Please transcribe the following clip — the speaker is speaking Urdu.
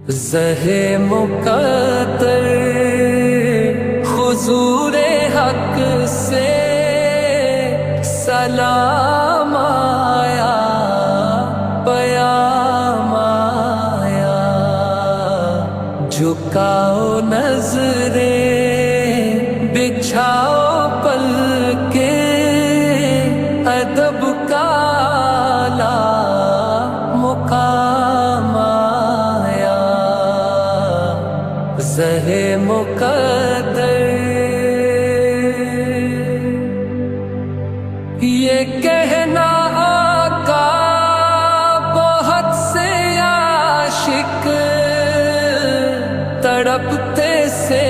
زہے مقدر حضور حق سے سلام آیا، پیام آیا، جھکاؤ نظریں بچھاؤ پلکیں، ادب کا اعلیٰ مقام آیا، زہے مقدر۔ یہ کہنا آقا بہت سے عاشق تڑپتے سے